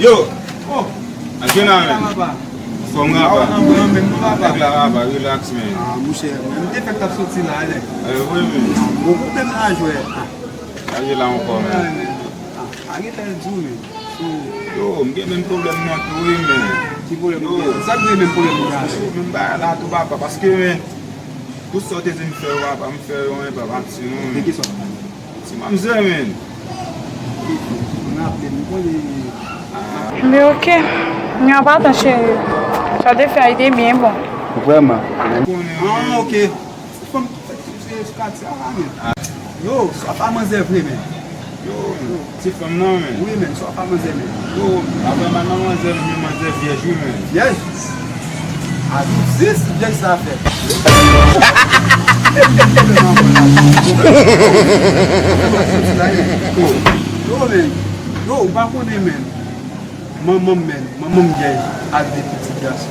Yo! Oh! Again, man. From Gaba. Relax, man. Mouche, mwen te fèk tap soti la, ale. Oui, man. Mwen pou ten la jwe. Aye la encore, man. Aye ten djou, men. Yo, mwen gen men problem nan tou, man. Ki problem nan? Sak gen men problem nan? Mwen ba la tou papa, paske, man, tout sote zin fè wap, am fè yon, papa, si nou. De ki sot? Si mamze, man. Mwen aple, mwen kon de... Mais ok, il n'y a pas de chérie. Ça te fait aider bien bon. Vraiment? Ah, ok. Fom fèk skat se a men. Yo, so pa man zè vle men. Yo, ti fèm nan, man. Oui men, so pa man zè men. Yo, apè man nan man zè viejou, man. Viej? A di zis, viej sa fè. Yo men, yo, bakone men. Mamam men, mamam viej, ak de piti gas.